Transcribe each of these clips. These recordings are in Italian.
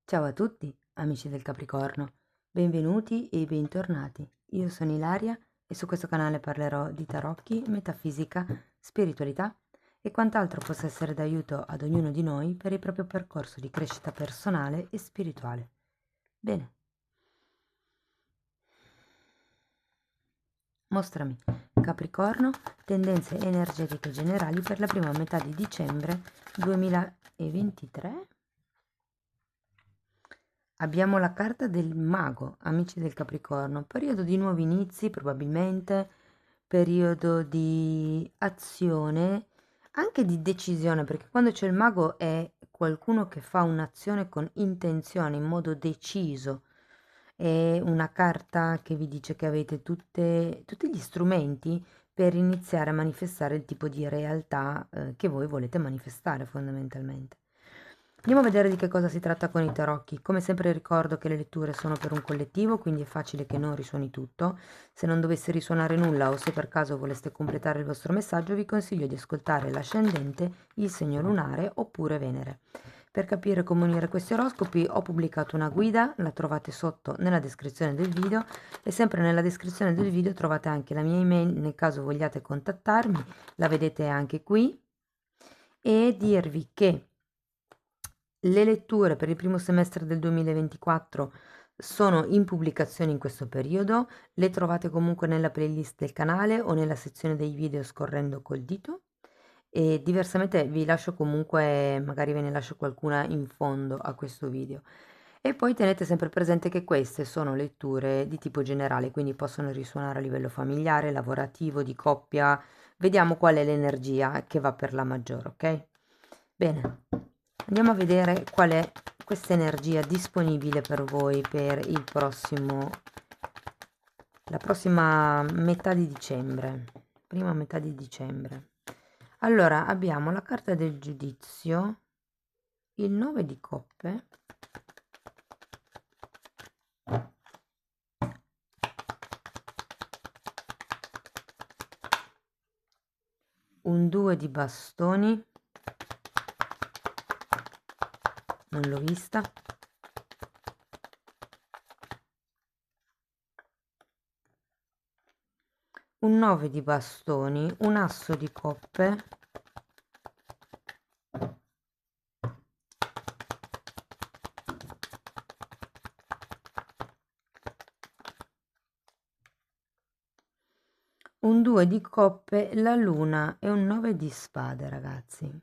Ciao a tutti, amici del Capricorno, benvenuti e bentornati. Io sono Ilaria e su questo canale parlerò di tarocchi, metafisica, spiritualità e quant'altro possa essere d'aiuto ad ognuno di noi per il proprio percorso di crescita personale e spirituale. Bene, mostrami, Capricorno, tendenze energetiche generali per la prima metà di dicembre 2023. Abbiamo la carta del mago, amici del Capricorno, periodo di nuovi inizi probabilmente, periodo di azione, anche di decisione, perché quando c'è il mago è qualcuno che fa un'azione con intenzione, in modo deciso. È una carta che vi dice che avete tutti gli strumenti per iniziare a manifestare il tipo di realtà che voi volete manifestare fondamentalmente. Andiamo a vedere di che cosa si tratta con i tarocchi. Come sempre ricordo che le letture sono per un collettivo, quindi è facile che non risuoni tutto. Se non dovesse risuonare nulla o se per caso voleste completare il vostro messaggio, vi consiglio di ascoltare l'ascendente, il segno lunare oppure Venere. Per capire come unire questi oroscopi ho pubblicato una guida, la trovate sotto nella descrizione del video e sempre nella descrizione del video trovate anche la mia email nel caso vogliate contattarmi, la vedete anche qui, e dirvi che le letture per il primo semestre del 2024 sono in pubblicazione in questo periodo, le trovate comunque nella playlist del canale o nella sezione dei video scorrendo col dito e diversamente vi lascio comunque, magari ve ne lascio qualcuna in fondo a questo video. E poi tenete sempre presente che queste sono letture di tipo generale, quindi possono risuonare a livello familiare, lavorativo, di coppia. Vediamo qual è l'energia che va per la maggiore, ok? Bene, andiamo a vedere qual è questa energia disponibile per voi per la prossima metà di dicembre, prima metà di dicembre. Allora, abbiamo la carta del giudizio, il 9 di coppe, un 2 di bastoni, non l'ho vista, un 9 di bastoni, un asso di coppe, un 2 di coppe, la luna e un 9 di spade, ragazzi.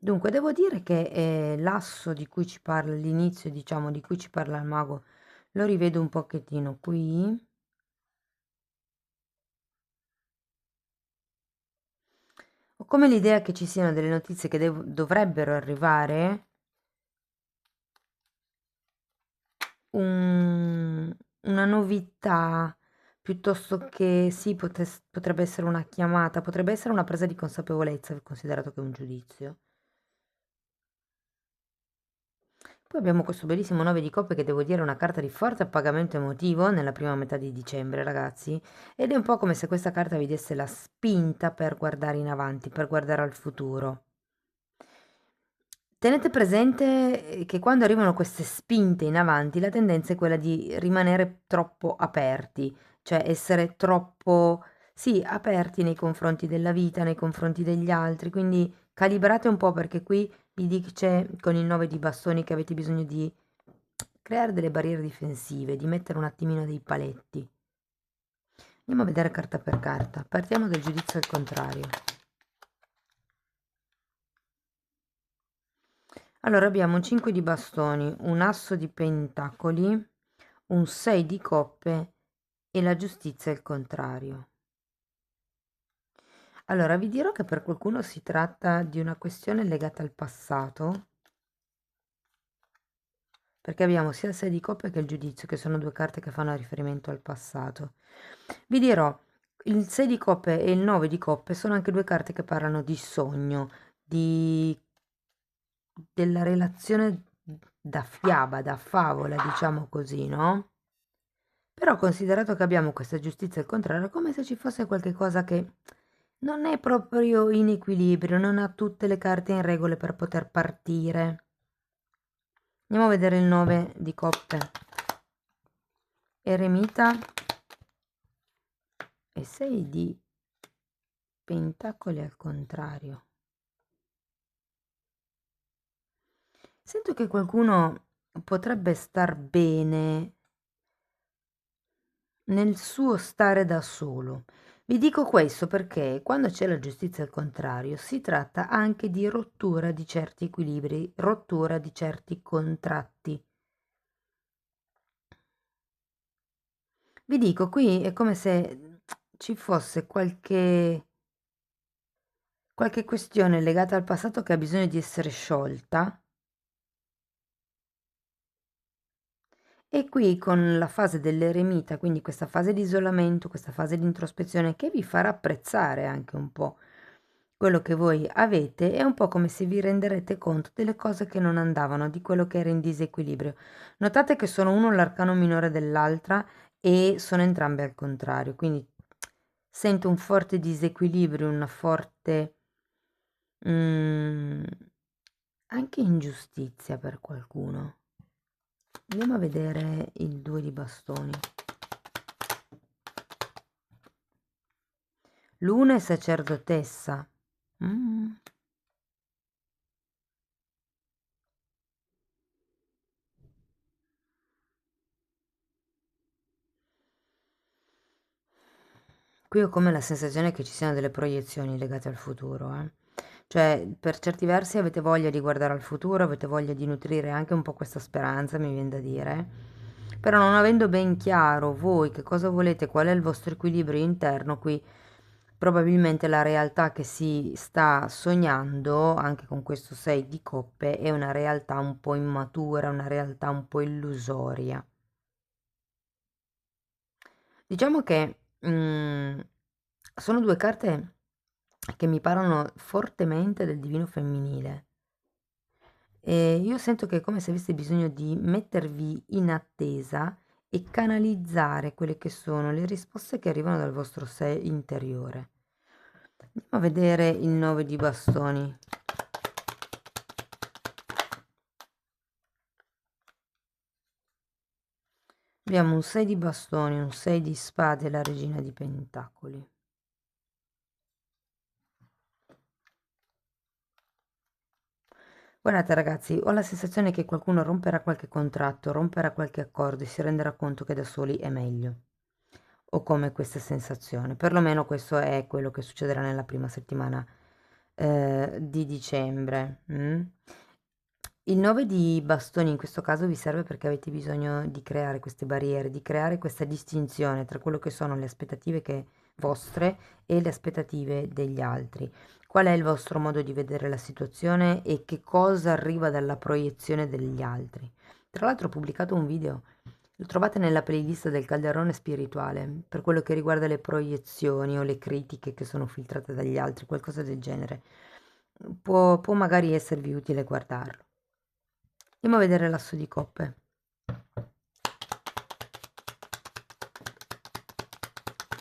Dunque, devo dire che l'asso di cui ci parla all'inizio, diciamo, di cui ci parla il mago, lo rivedo un pochettino qui. Ho come l'idea che ci siano delle notizie che dovrebbero arrivare, una novità, piuttosto che sì, potrebbe essere una chiamata, potrebbe essere una presa di consapevolezza, considerato che è un giudizio. Poi abbiamo questo bellissimo 9 di coppe che devo dire è una carta di forte appagamento emotivo nella prima metà di dicembre, ragazzi, ed è un po' come se questa carta vi desse la spinta per guardare in avanti, per guardare al futuro. Tenete presente che quando arrivano queste spinte in avanti, la tendenza è quella di rimanere troppo aperti, cioè essere troppo, sì, aperti nei confronti della vita, nei confronti degli altri, quindi calibrate un po' perché qui vi dice con il 9 di bastoni che avete bisogno di creare delle barriere difensive, di mettere un attimino dei paletti. Andiamo a vedere carta per carta. Partiamo dal giudizio al contrario. Allora abbiamo un 5 di bastoni, un asso di pentacoli, un 6 di coppe e la giustizia al contrario. Allora vi dirò che per qualcuno si tratta di una questione legata al passato, perché abbiamo sia il 6 di coppe che il giudizio, che sono due carte che fanno riferimento al passato. Vi dirò, il 6 di coppe e il 9 di coppe sono anche due carte che parlano di sogno, di della relazione da fiaba, da favola, diciamo così, no? Però considerato che abbiamo questa giustizia al contrario, è come se ci fosse qualche cosa che Non è proprio in equilibrio, non ha tutte le carte in regole per poter partire. Andiamo a vedere il 9 di coppe. Eremita e 6 di pentacoli al contrario. Sento che qualcuno potrebbe star bene nel suo stare da solo. Vi dico questo perché quando c'è la giustizia al contrario si tratta anche di rottura di certi equilibri, rottura di certi contratti. Vi dico, qui è come se ci fosse qualche questione legata al passato che ha bisogno di essere sciolta. E qui con la fase dell'eremita, quindi questa fase di isolamento, questa fase di introspezione che vi farà apprezzare anche un po' quello che voi avete, è un po' come se vi renderete conto delle cose che non andavano, di quello che era in disequilibrio. Notate che sono uno l'arcano minore dell'altra e sono entrambe al contrario, quindi sento un forte disequilibrio, una forte mm, anche ingiustizia per qualcuno. Andiamo a vedere il 2 di bastoni. L'una è sacerdotessa. Mm. Qui ho come la sensazione che ci siano delle proiezioni legate al futuro, eh. Cioè, per certi versi avete voglia di guardare al futuro, avete voglia di nutrire anche un po' questa speranza, mi viene da dire. Però non avendo ben chiaro voi che cosa volete, qual è il vostro equilibrio interno, qui probabilmente la realtà che si sta sognando, anche con questo 6 di coppe, è una realtà un po' immatura, una realtà un po' illusoria. Diciamo che sono due carte che mi parlano fortemente del divino femminile. E io sento che è come se aveste bisogno di mettervi in attesa e canalizzare quelle che sono le risposte che arrivano dal vostro sé interiore. Andiamo a vedere il 9 di bastoni. Abbiamo un 6 di bastoni, un 6 di spade e la regina di pentacoli. Guardate ragazzi, ho la sensazione che qualcuno romperà qualche contratto, romperà qualche accordo e si renderà conto che da soli è meglio. Ho come questa sensazione. Perlomeno questo è quello che succederà nella prima settimana di dicembre. Il 9 di bastoni in questo caso vi serve perché avete bisogno di creare queste barriere, di creare questa distinzione tra quello che sono le aspettative vostre e le aspettative degli altri. Qual è il vostro modo di vedere la situazione e che cosa arriva dalla proiezione degli altri. Tra l'altro ho pubblicato un video, lo trovate nella playlist del Calderone Spirituale, per quello che riguarda le proiezioni o le critiche che sono filtrate dagli altri, qualcosa del genere. Può magari esservi utile guardarlo. Andiamo a vedere l'asso di coppe.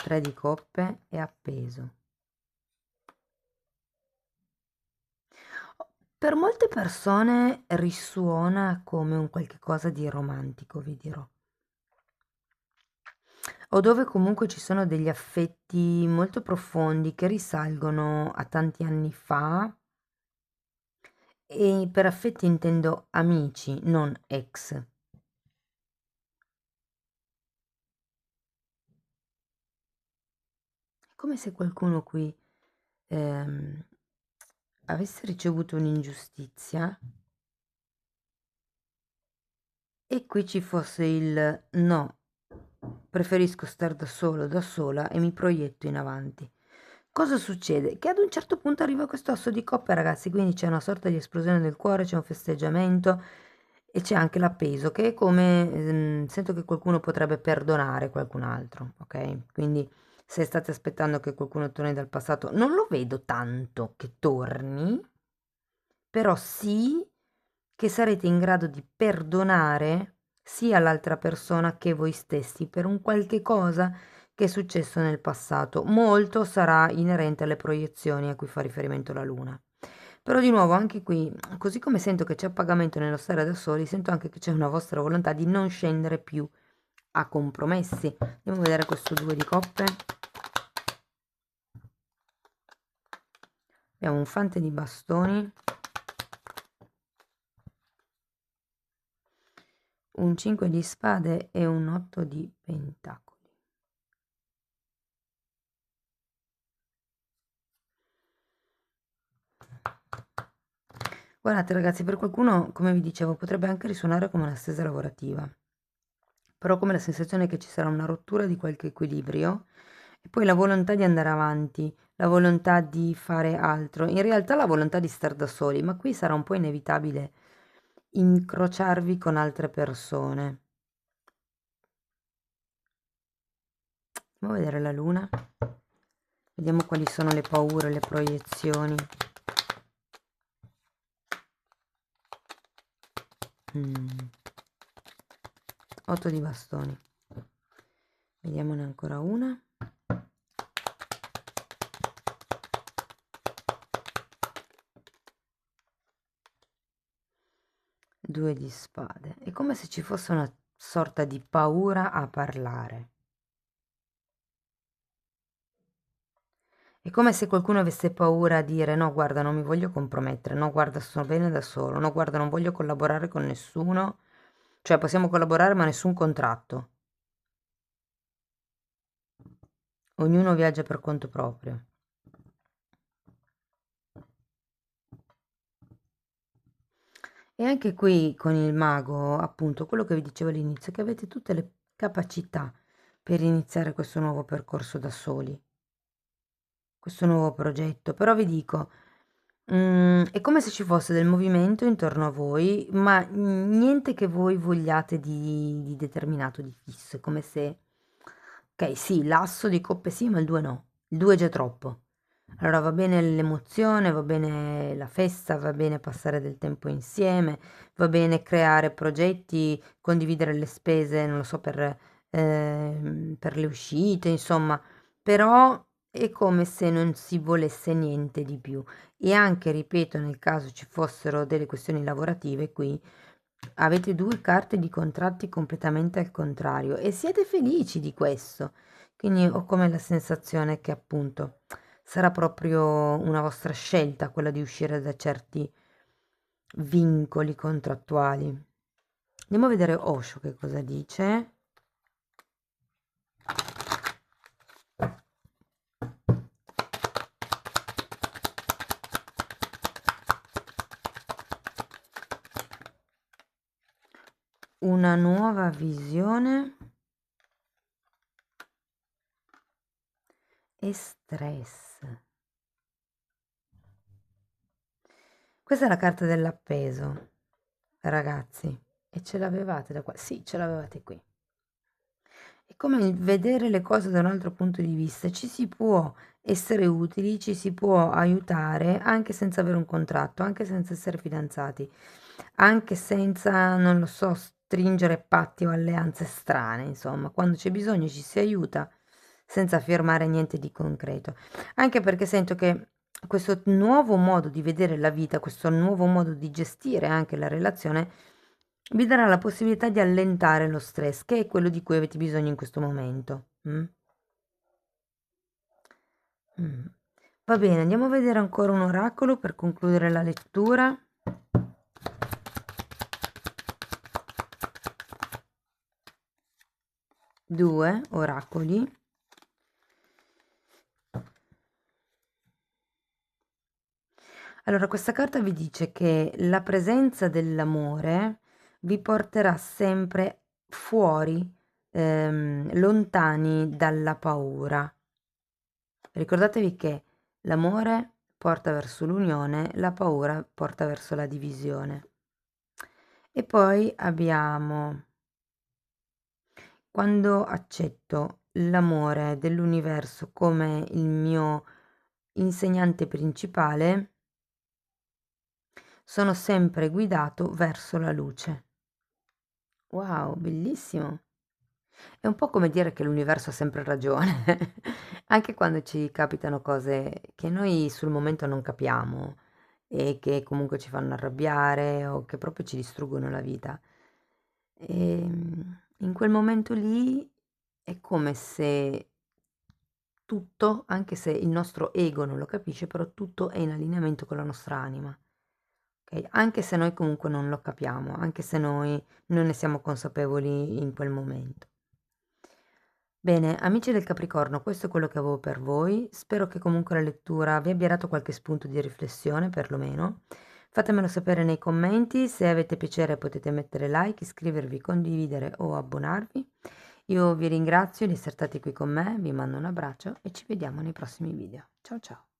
3 di coppe è appeso. Per molte persone risuona come un qualche cosa di romantico, vi dirò. O dove comunque ci sono degli affetti molto profondi che risalgono a tanti anni fa, e per affetti intendo amici, non ex. È come se qualcuno qui ehm, avesse ricevuto un'ingiustizia e qui ci fosse il no, preferisco stare da solo, da sola e mi proietto in avanti. Cosa succede? Che ad un certo punto arriva questo asso di coppe, ragazzi, quindi c'è una sorta di esplosione del cuore, c'è un festeggiamento e c'è anche l'appeso, che è come sento che qualcuno potrebbe perdonare qualcun altro, ok? Quindi se state aspettando che qualcuno torni dal passato, non lo vedo tanto che torni, però sì che sarete in grado di perdonare sia l'altra persona che voi stessi per un qualche cosa che è successo nel passato. Molto sarà inerente alle proiezioni a cui fa riferimento la Luna. Però di nuovo anche qui, così come sento che c'è appagamento nello stare da soli, sento anche che c'è una vostra volontà di non scendere più a compromessi. Andiamo a vedere questo 2 di coppe. Abbiamo un fante di bastoni, un 5 di spade e un 8 di pentacoli. Guardate ragazzi, per qualcuno, come vi dicevo, potrebbe anche risuonare come una stesa lavorativa, però come la sensazione che ci sarà una rottura di qualche equilibrio e poi la volontà di andare avanti, la volontà di fare altro, in realtà la volontà di star da soli, ma qui sarà un po' inevitabile incrociarvi con altre persone. Andiamo a vedere la luna, vediamo quali sono le paure, le proiezioni. 8 di bastoni, vediamone ancora una. 2 di spade, è come se ci fosse una sorta di paura a parlare. È come se qualcuno avesse paura a dire no, guarda, non mi voglio compromettere, no, guarda, sto bene da solo, no, guarda, non voglio collaborare con nessuno, cioè possiamo collaborare ma nessun contratto. Ognuno viaggia per conto proprio. E anche qui con il mago, appunto, quello che vi dicevo all'inizio, che avete tutte le capacità per iniziare questo nuovo percorso da soli, questo nuovo progetto, però vi dico, è come se ci fosse del movimento intorno a voi, ma niente che voi vogliate di determinato, di fisso, è come se, ok, sì, l'asso di coppe sì, ma il 2 no, il 2 è già troppo. Allora va bene l'emozione, va bene la festa, va bene passare del tempo insieme, va bene creare progetti, condividere le spese, non lo so, per le uscite, insomma, però è come se non si volesse niente di più. E anche, ripeto, nel caso ci fossero delle questioni lavorative, qui avete due carte di contratti completamente al contrario e siete felici di questo. Quindi ho come la sensazione che appunto sarà proprio una vostra scelta quella di uscire da certi vincoli contrattuali. Andiamo a vedere Osho che cosa dice. Una nuova visione e stress. Questa è la carta dell'appeso, ragazzi, e ce l'avevate da qua? Sì, ce l'avevate qui. È come il vedere le cose da un altro punto di vista, ci si può essere utili, ci si può aiutare anche senza avere un contratto, anche senza essere fidanzati, anche senza, non lo so, stringere patti o alleanze strane, insomma, quando c'è bisogno ci si aiuta senza firmare niente di concreto. Anche perché sento che questo nuovo modo di vedere la vita, questo nuovo modo di gestire anche la relazione, vi darà la possibilità di allentare lo stress, che è quello di cui avete bisogno in questo momento. Mm. Va bene, andiamo a vedere ancora un oracolo per concludere la lettura. Due oracoli. Allora, questa carta vi dice che la presenza dell'amore vi porterà sempre fuori, lontani dalla paura. Ricordatevi che l'amore porta verso l'unione, la paura porta verso la divisione. E poi abbiamo, quando accetto l'amore dell'universo come il mio insegnante principale, sono sempre guidato verso la luce. Wow, bellissimo! È un po' come dire che l'universo ha sempre ragione, anche quando ci capitano cose che noi sul momento non capiamo e che comunque ci fanno arrabbiare o che proprio ci distruggono la vita. In quel momento lì è come se tutto, anche se il nostro ego non lo capisce, però tutto è in allineamento con la nostra anima. Ok? Anche se noi comunque non lo capiamo, anche se noi non ne siamo consapevoli in quel momento. Bene, amici del Capricorno, questo è quello che avevo per voi. Spero che comunque la lettura vi abbia dato qualche spunto di riflessione, perlomeno. Fatemelo sapere nei commenti, se avete piacere potete mettere like, iscrivervi, condividere o abbonarvi. Io vi ringrazio di essere stati qui con me, vi mando un abbraccio e ci vediamo nei prossimi video. Ciao ciao!